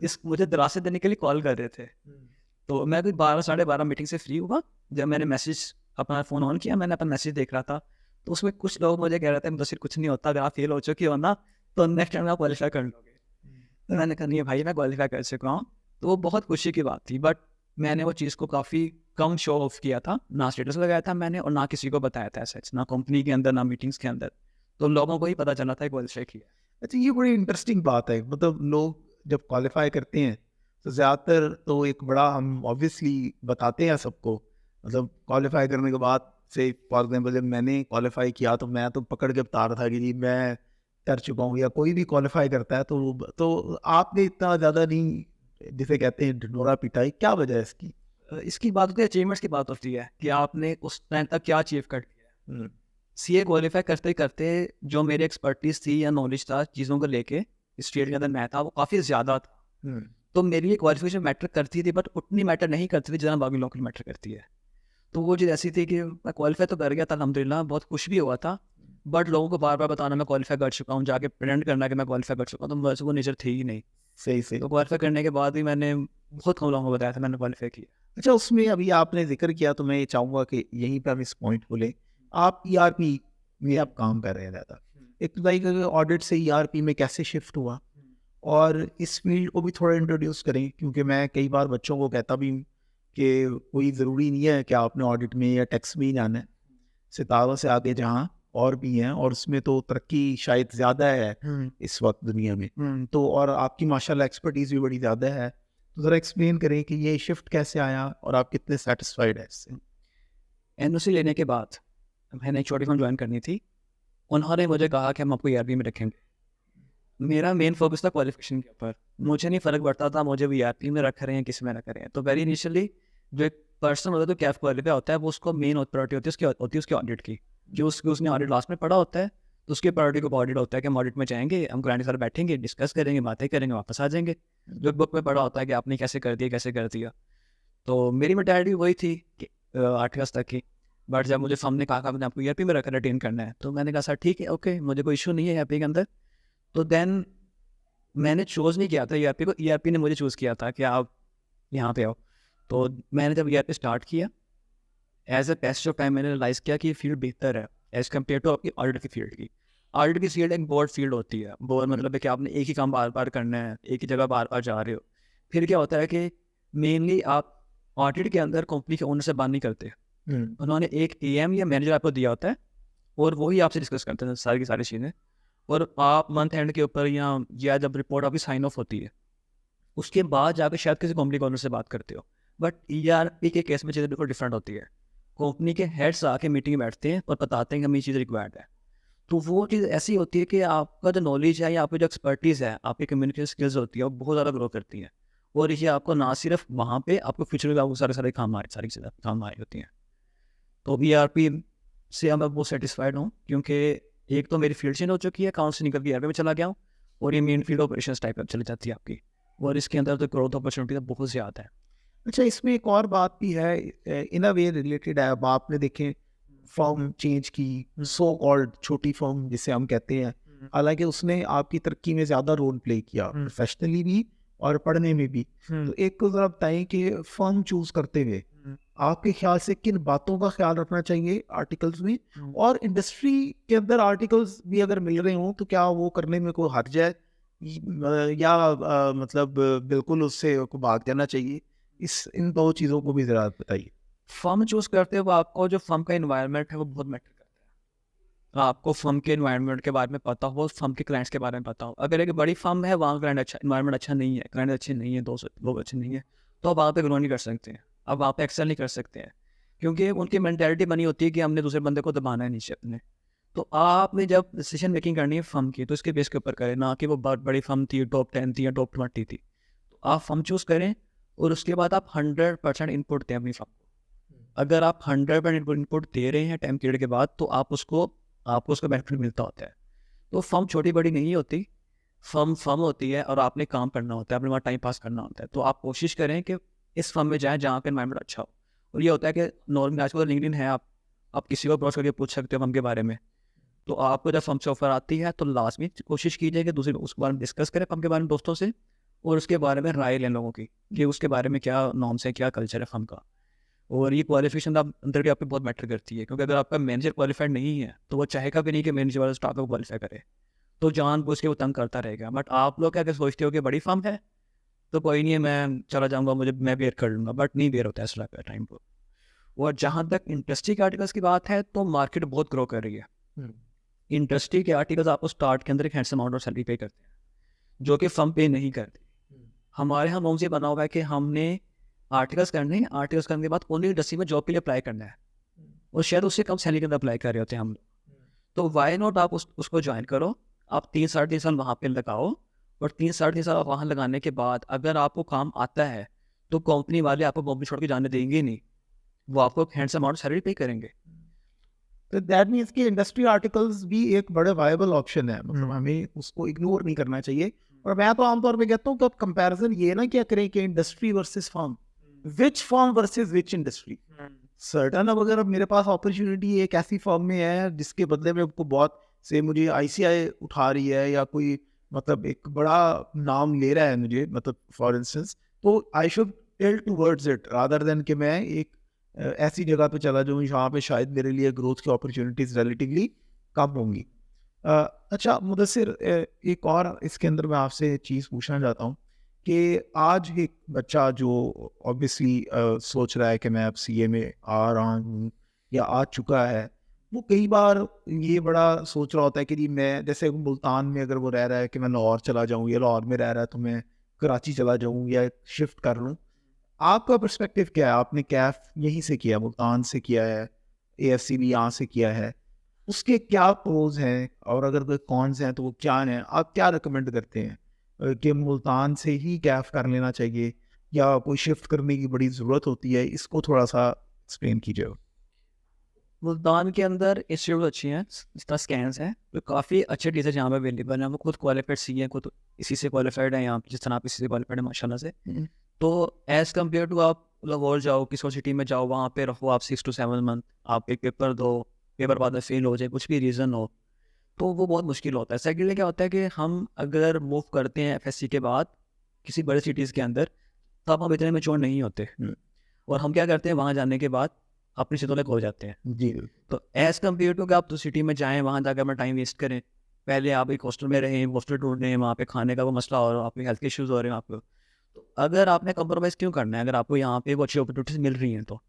इस मुझे दिलासे देने के लिए कॉल कर रहे थे। तो मैं कोई 12-12:30 मीटिंग से फ्री हुआ। जब मैंने मैसेज अपना फ़ोन ऑन किया, मैंने अपना मैसेज देख रहा था तो उसमें कुछ लोग मुझे कह रहे थे मुझसे कुछ नहीं होता, अगर आप फेल हो चुके हो ना तो नेक्स्ट टाइम आप क्वालिफाई कर लोगे। तो मैंने कहा नहीं भाई मैं क्वालिफाई कर चुका हूँ। तो वो बहुत खुशी की बात थी, बट मैंने वो चीज़ को काफ़ी कम शो ऑफ किया था, ना स्टेटस लगाया था मैंने और ना किसी को बताया था ऐसा, ना कंपनी के अंदर ना मीटिंग्स के अंदर। तो लोगों को ही पता चला था क्वालिफाई किया। अच्छा, ये बड़ी इंटरेस्टिंग बात है। मतलब लोग जब क्वालिफाई करते हैं तो ज़्यादातर तो एक बड़ा हम ऑब्वियसली बताते हैं सबको। मतलब क्वालिफाई करने के बाद से फॉर एग्जाम्पल जब मैंने क्वालिफाई किया तो मैं तो पकड़ के बता रहा था कि जी मैं कर चुका हूँ, या कोई भी क्वालिफाई करता है तो आपने इतना ज़्यादा नहीं, जिसे कहते हैं ढिंढोरा पिटाई, क्या वजह है इसकी? इसकी बात होती है, अचीवमेंट्स की बात होती है कि आपने उस टाइम तक क्या अचीव कर लिया। सीए क्वालिफाई करते करते जो मेरी एक्सपर्टीज थी या नॉलेज था चीज़ों को लेके, इस फील्ड के अंदर मैं था वो काफ़ी ज़्यादा था। तो मेरे लिए क्वालिफिकेशन मैटर करती थी, बट उतनी मैटर नहीं करती थी जितना बाकी लोगों मैटर करती है। तो वो चीज़ ऐसी थी कि मैं क्वालिफाई तो कर गया था अल्हम्दुलिल्लाह, बहुत खुश भी हुआ था, बट लोगों को बार बार बताना मैं क्वालिफाई कर चुका हूँ, जाके प्रेजेंट करना कि मैं क्वालिफाई कर चुका हूँ, तो वैसे वो नेचर थी ही नहीं। सही सही। तो क्वालिफाई करने के बाद भी मैंने बहुत कम लोगों को बताया था मैंने क्वालिफाई किया। अच्छा, उसमें अभी आपने जिक्र किया तो मैं ये चाहूँगा कि यहीं पे हम इस पॉइंट को लें। आप ईआरपी में आप काम कर रहे हैं ज़्यादा, एक तो लाइक ऑडिट से ईआरपी में कैसे शिफ्ट हुआ, और इस फील्ड को भी थोड़ा इंट्रोड्यूस करें, क्योंकि मैं कई बार बच्चों को कहता भी हूँ कि कोई ज़रूरी नहीं है कि आपने ऑडिट में या टैक्स में ही जाना है, सितारों से आगे जहाँ और भी हैं, और उसमें तो तरक्की शायद ज़्यादा है इस वक्त दुनिया में। तो और आपकी माशाल्लाह एक्सपर्टीज़ भी बड़ी ज़्यादा है, तो ज़रा एक्सप्लेन करें कि ये शिफ्ट कैसे आया और आप कितने सेटिस्फाइड हैं इससे। एनओसी लेने के बाद मैंने एक छोटी फर्म ज्वाइन करनी थी। उन्होंने मुझे कहा कि हम आपको ईआरपी में रखेंगे। मेरा मेन फोकस था क्वालिफिकेशन के ऊपर, मुझे नहीं फ़र्क पड़ता था मुझे वो ईआरपी में रख रहे हैं किस में रख रहे हैं। तो वेरी इनिशियली जो एक पर्सन होता है तो क्या क्वालिफाई होता है, वो उसको मेन प्रायोरिटी होती है उसकी ऑडिट की, जो उसने ऑडिट लास्ट में पढ़ा होता है, तो उसकी प्रायोरिटी को ऑडिट होता है कि हम ऑडिट में जाएंगे, हम क्लाइंट के साथ बैठेंगे, डिस्कस करेंगे, बातें करेंगे, वापस आ जाएंगे। जो बुक में पढ़ा होता है कि आपने कैसे कर दिया कैसे कर दिया। तो मेरी मेंटालिटी वही थी कि 8 क्लास तक की। बट जब मुझे फर्म ने कहा मैंने आपको ईआरपी में रखकर रिटेन करना है, तो मैंने कहा सर ठीक है, ओके, मुझे कोई इशू नहीं है ईआरपी के अंदर। तो देन मैंने चूज़ नहीं किया था ईआरपी को, ईआरपी ने मुझे चूज़ किया था कि आप यहाँ पे आओ। तो मैंने जब ईआरपी स्टार्ट किया, as a passage of time मैंने रियलाइज़ किया कि ये फील्ड बेहतर है एज़ कम्पेयर टू आपकी ऑडिट की फील्ड की। ऑडिट की फील्ड एक बोर्ड फील्ड होती है, बोर्ड मतलब है कि आपने एक ही काम बार बार करना है, एक ही जगह बार बार जा रहे हो। फिर क्या होता है कि मेनली आप ऑडिट के अंदर कंपनी के ओनर से बात नहीं करते। उन्होंने एक एएम या मैनेजर आपको दिया होता है, और वही आपसे डिस्कस करते हैं सारी की सारी चीज़ें। और आप मंथ एंड के ऊपर या जब रिपोर्ट आपकी साइन ऑफ होती है, उसके बाद जाकर शायद किसी कंपनी के ओनर से बात करते हो। बट ईआरपी के केस में चीज़ें बिल्कुल डिफरेंट होती है। कंपनी के हेड्स आके मीटिंग में बैठते हैं और बताते हैं कि हमें ये चीज़ रिक्वायर्ड है। तो वो चीज़ ऐसी होती है कि आपका जो नॉलेज है या आपकी जो एक्सपर्टीज़ है, आपकी कम्युनिकेशन स्किल्स होती है, वो बहुत ज़्यादा ग्रो करती है। और ये आपको ना सिर्फ वहाँ पे, आपको फ्यूचर में आपको सारे काम आए, सारी चीज़ें काम आ रही होती हैं। तो ईआरपी से मैं बहुत सेटिस्फाइड हूँ, क्योंकि एक तो मेरी फील्ड चेंज हो चुकी है, अकाउंट से निकल के ईआरपी में चला गया हूँ, और ये मेन फील्ड ऑपरेशंस टाइप चली जाती है आपकी, और इसके अंदर तो ग्रोथ अपॉर्चुनिटी तो बहुत ज़्यादा है। अच्छा, इसमें एक और बात भी है, इन अ वे रिलेटेड है। अब आपने देखें फॉर्म चेंज की, सो कॉल्ड छोटी फॉर्म जिसे हम कहते हैं, हालांकि उसने आपकी तरक्की में ज़्यादा रोल प्ले किया, प्रोफेशनली भी और पढ़ने में भी। तो एक को ज़रा बताएं कि फॉर्म चूज करते हुए आपके ख्याल से किन बातों का ख्याल रखना चाहिए आर्टिकल्स में, और इंडस्ट्री के अंदर आर्टिकल्स भी अगर मिल रहे हों तो क्या वो करने में कोई हर्ज है, या मतलब बिल्कुल उससे को भाग जाना चाहिए। इन दो चीज़ों को भी ज़रा बताइए। फर्म चूज़ करते हो, आपको जो फर्म का इन्वायरमेंट है वो बहुत मैटर करता है। आपको फर्म के इन्वायरमेंट के बारे में पता हो, फर्म के क्लाइंट्स के बारे में पता हो। अगर एक बड़ी फर्म है, वहाँ क्लाइंट अच्छा, इन्वायरमेंट अच्छा नहीं है, क्लाइंट अच्छे नहीं है, दोस्त लोग अच्छे नहीं है, तो आप वहाँ पे ग्रो नहीं कर सकते हैं, अब वहाँ पे एक्सेल नहीं कर सकते हैं, क्योंकि उनकी मेंटालिटी बनी होती है कि हमने दूसरे बंदे को दबाना है नीचे अपने। तो आपने जब डिसीजन मेकिंग करनी है फर्म की, तो इसके बेस के ऊपर करें, ना कि वो बहुत बड़ी फर्म थी, टॉप 10 थी या टॉप 20 थी। तो आप फर्म चूज़ करें, और उसके बाद आप 100% इनपुट दें अपनी फर्म को। अगर आप 100% इनपुट दे रहे हैं टाइम पीरियड के बाद, तो आपको उसका बेनिफिट मिलता होता है। तो फर्म छोटी बड़ी नहीं होती, फर्म होती है, और आपने काम करना होता है, अपने वहाँ टाइम पास करना होता है। तो आप कोशिश करें कि इस फर्म में जाएँ जहाँ का एनवायरनमेंट अच्छा हो। और ये होता है कि नॉर्मली आजकल लिंक्डइन है, आप किसी को अप्रोच करके पूछ सकते हो फर्म के बारे में। तो आपको जब फर्म से ऑफर आती है, तो लास्ट में कोशिश कीजिए कि दूसरे उसके बारे में डिस्कस करें फर्म के बारे में दोस्तों से, और उसके बारे में राय लें लोगों की कि उसके बारे में क्या नॉर्म्स है, क्या कल्चर है फर्म का। और ये क्वालिफिकेशन आप अंदर की आपकी बहुत मैटर करती है, क्योंकि अगर आपका मैनेजर क्वालिफाइड नहीं है, तो वो चाहेगा भी नहीं कि मैनेजर वाला स्टाफ को क्वालिफाई करे, तो जानबूझ के वो तंग करता रहेगा। बट आप लोग क्या अगर सोचते हो कि बड़ी फर्म है तो कोई नहीं है, मैं चला जाऊँगा, मैं बेयर कर लूँगा, बट नहीं बेयर होता है इस टाइम पर। और जहाँ तक इंडस्ट्री के आर्टिकल्स की बात है, तो मार्केट बहुत ग्रो कर रही है। इंडस्ट्री के आर्टिकल्स आपको स्टार्ट के अंदर एक हैंडसम अमाउंट ऑफ सैलरी पे करते हैं, जो कि फर्म पे नहीं करती। हमारे यहाँ नॉर्म से बना हुआ है कि हमने आर्टिकल्स करने हैं, आर्टिकल्स करने के बाद ओनली इंडस्ट्री में जॉब के लिए अप्लाई करना है, और शायद उससे कम सैलरी के अंदर अप्लाई कर रहे होते हैं हम लोग। तो वाई नॉट आप उसको ज्वाइन करो, आप 3-3.5 साल वहाँ पे लगाओ, और 3-3.5 साल वहाँ लगाने के बाद अगर आपको काम आता है, तो कंपनी वाले आपको कंपनी छोड़ के जाने देंगे नहीं, वो आपको हैंडसम अमाउंट सैलरी पे करेंगे। तो दैट मीन्स कि इंडस्ट्री आर्टिकल्स भी एक बड़े वायबल ऑप्शन है, मतलब हमें उसको इग्नोर नहीं करना चाहिए। और मैं तो आमतौर पे कहता हूँ कि कंपैरिजन ये ना क्या करें कि industry versus firm, which firm versus which industry. Certain अब अगर अब मेरे पास अपॉर्चुनिटी एक ऐसी फर्म में है जिसके बदले में आपको बहुत से मुझे आईसीआई उठा रही है या कोई मतलब एक बड़ा नाम ले रहा है मुझे, मतलब फॉर इंस्टेंस, तो I should tilt towards it rather than कि मैं एक ऐसी जगह पे चला जाऊँ जहाँ पे शायद मेरे लिए ग्रोथ की अपॉर्चुनिटीज रिलेटिवली कम होंगी। अच्छा मुदस्सिर, एक और इसके अंदर मैं आपसे चीज़ पूछना चाहता हूँ कि आज एक बच्चा जो ऑब्वियसली सोच रहा है कि मैं अब सीए में आ रहा हूँ या आ चुका है, वो कई बार ये बड़ा सोच रहा होता है कि जी मैं जैसे मुल्तान में अगर वो रह रहा है कि मैं लाहौर चला जाऊँ, या लाहौर में रह रहा है तो मैं कराची चला जाऊँ या शिफ्ट कर लूँ। आपका पर्सपेक्टिव क्या है? आपने कैफ यहीं से किया, मुल्तान से किया है, एएफसी भी यहाँ से किया है, उसके क्या प्रोज हैं और अगर कोई कॉन्स हैं तो वो क्या हैं? आप क्या रिकमेंड करते हैं कि मुल्तान से ही कैफ कर लेना चाहिए या कोई शिफ्ट करने की बड़ी ज़रूरत होती है? इसको थोड़ा सा एक्सप्लेन कीजिए। मुल्तान के अंदर इंस्टीट्यूट अच्छी हैं, जितना स्कैन्स हैं तो काफ़ी अच्छे टीचर यहाँ पे अवेलेबल हैं। वो खुद क्वालिफाइड सी हैं, खुद इसी से क्वालिफाइड है यहाँ पे, जिस तरह आप इसी से क्वालिफाइड है माशाल्लाह से। तो एज़ कम्पेयर टू आप लाहौर जाओ, किसी और सिटी में जाओ, वहाँ पे रहो आप 6 to 7 मंथ, आप एक पेपर दो, पेपर बाद में फेल हो जाए, कुछ भी रीज़न हो, तो वो बहुत मुश्किल होता है। सेकेंडली क्या होता है कि हम अगर मूव करते हैं एफएससी के बाद किसी बड़े सिटीज़ के अंदर, तब हम इतने मैच्योर नहीं होते, और हम क्या करते हैं वहाँ जाने के बाद अपनी चीज़ों में खो जाते हैं। जी तो एज़ कम्पेयर टू कि आप तो सिटी में जाएँ, वहाँ जाकर अपना टाइम वेस्ट करें, पहले आप एक हॉस्टल में रहें, हॉस्टल ढूँढें, वहाँ पे खाने का वो मसला हो रहा है, आपके हेल्थ के इश्यूज़ हो रहे हैं आपको, तो अगर आपने कंप्रोमाइज़ क्यों करना है? अगर आपको यहाँ पे वो अच्छी अपॉर्चुनिटीज़ मिल रही हैं तो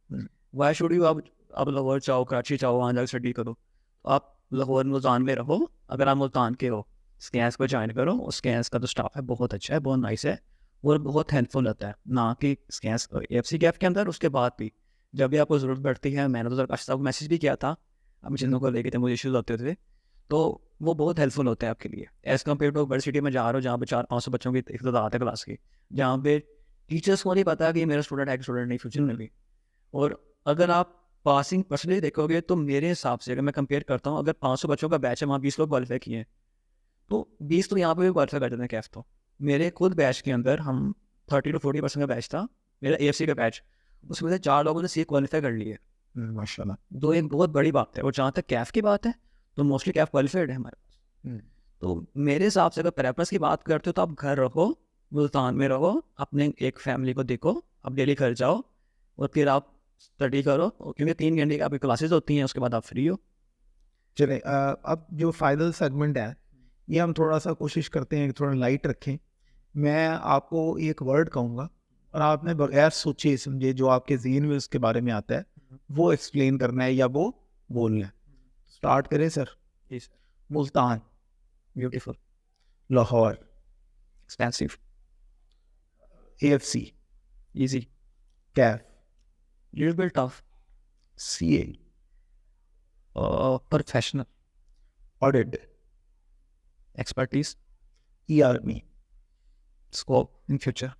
व्हाई शुड यू? आप लाहौर जाओ, कराची जाओ, वहाँ जाकर स्टडी करो। तो आप लाहौर मुल्तान में रहो, अगर आप मुल्तान के हो, स्कैंस को ज्वाइन करो, और स्कैंस का जो स्टाफ है बहुत अच्छा है, बहुत नाइस है और बहुत हेल्पफुल होता है, ना कि स्कैंस एफसी कैफ के अंदर, उसके बाद भी जब भी आपको ज़रूरत पड़ती है। मैंने तो सरकाश साहब को मैसेज भी किया था, अपनी चीज़ों को लेके थे, मुझे इश्यूज़ होते थे, तो वो बहुत हेल्पफुल होता है आपके लिए एज़ कम्पेयर टू बड़ी सिटी में जा रहे हो जहाँ पे 400-500 बच्चों की एक तादाद है क्लास की, जहाँ पे टीचर्स को नहीं पता कि मेरा स्टूडेंट है कि स्टूडेंट नहीं फ्यूचर में भी। और अगर आप पासिंग परसेंटेज देखोगे तो मेरे हिसाब से अगर मैं कंपेयर करता हूँ, अगर 500 बच्चों का बैच है, वहाँ 20 लोग क्वालिफाई किए हैं, तो 20 तो यहाँ पे भी क्वालिफाई कर जाते हैं कैफ तो। मेरे खुद बैच के अंदर हम 30 to 40% का बैच था, मेरा एएफसी का बैच, उसमें से 4 लोगों ने सी क्वालिफाई कर लिए, माशाल्लाह। तो एक बहुत बड़ी बात है। और जहाँ तक कैफ की बात है तो मोस्टली कैफ क्वालिफाइड है हमारे पास। तो मेरे हिसाब से अगर प्रेफरेंस की बात करते हो तो आप घर रहो, मुल्तान में रहो, अपने एक फैमिली को देखो, आप डेली घर जाओ और फिर आप स्टडी करो, क्योंकि 3 घंटे की आपकी क्लासेस होती हैं, उसके बाद आप फ्री हो। चले अब जो फाइनल सेगमेंट है ये हम थोड़ा सा कोशिश करते हैं कि थोड़ा लाइट रखें। मैं आपको एक वर्ड कहूँगा और आपने बगैर सोचे समझे जो आपके ज़हन में उसके बारे में आता है वो एक्सप्लेन करना है या वो बोलना है। स्टार्ट करें सर। जी sir. Multan, beautiful, Lahore, expensive, AFC, easy, CAF, little bit tough, CA, professional, audit, expertise, ERP, scope in future,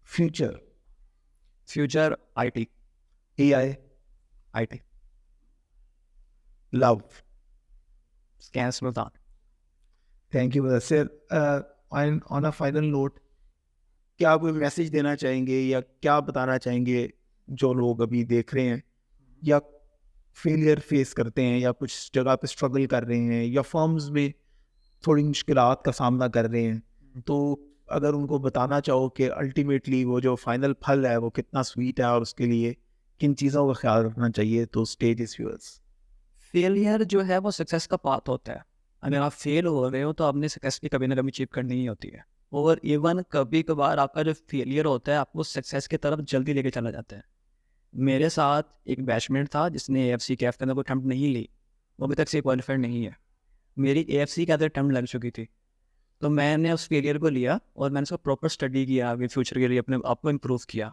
future, future IT, AI, IT, love. स्कैंस मुल्तान। Thank you sir. On a final note, क्या आप कोई मैसेज देना चाहेंगे या क्या बताना चाहेंगे जो लोग अभी देख रहे हैं या फेलियर फेस करते हैं या कुछ जगह पे स्ट्रगल कर रहे हैं या फर्म्स में थोड़ी मुश्किलात का सामना कर रहे हैं, तो अगर उनको बताना चाहो कि अल्टीमेटली वो जो फाइनल फल है वो कितना स्वीट है और उसके लिए किन चीज़ों का ख्याल रखना चाहिए, तो स्टेज इज योर्स। फेलियर जो है वो सक्सेस का पाथ होता है। अगर आप फेल हो रहे हो तो आपने सक्सेस भी कभी ना कभी अचीव करनी ही होती है, और इवन कभी कभार आपका जो फेलियर होता है आपको सक्सेस की तरफ जल्दी लेके चला जाता है। मेरे साथ एक बैचमेट था जिसने एएफसी कैफ के अंदर कोई अटेम्प्ट नहीं ली, वो अभी तक से क्वालिफाइड नहीं है। मेरी एएफसी के अंदर अटेम्प्ट लग चुकी थी, तो मैंने उस फेलियर को लिया और मैंने उसको प्रॉपर स्टडी किया, आगे फ्यूचर के लिए अपने आप को इम्प्रूव किया,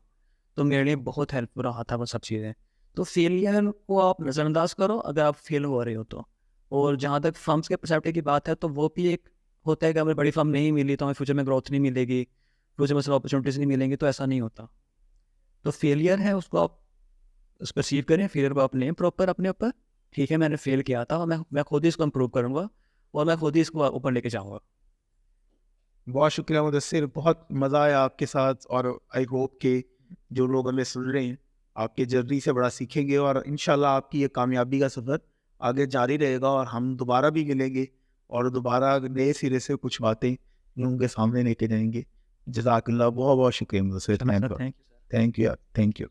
तो मेरे लिए बहुत हेल्पफुल रहा था वो सब चीज़ें। तो फेलियर को आप नज़रअंदाज करो अगर आप फेल हो रहे हो तो। और जहाँ तक फर्म्स के परस्पेक्टिव की बात है तो वो भी एक होता है कि हमें बड़ी फर्म नहीं मिली तो हमें फ्यूचर में ग्रोथ नहीं मिलेगी, फ्यूचर में अपॉर्चुनिटीज़ नहीं मिलेंगी, तो ऐसा नहीं होता। तो फेलियर है उसको आप उस परसीव करें, फेलियर को आप लें प्रॉपर अपने ऊपर, ठीक है मैंने फेल किया था और मैं खुद ही इसको इम्प्रूव करूँगा और मैं खुद ही इसको ऊपर लेके जाऊँगा। बहुत शुक्रिया मुदस्सिर, बहुत मज़ा आया आपके साथ, और आई होप कि जो लोग हमें सुन रहे हैं आपके जर्नी से बड़ा सीखेंगे, और इंशाल्लाह आपकी ये कामयाबी का सफ़र आगे जारी रहेगा, और हम दोबारा भी मिलेंगे और दोबारा नए सिरे से कुछ बातें लोगों के सामने लेके जाएंगे। जज़ाकल्लाह, बहुत बहुत शुक्रिया Mudassir. Thank you sir. Thank you यार, थैंक यू।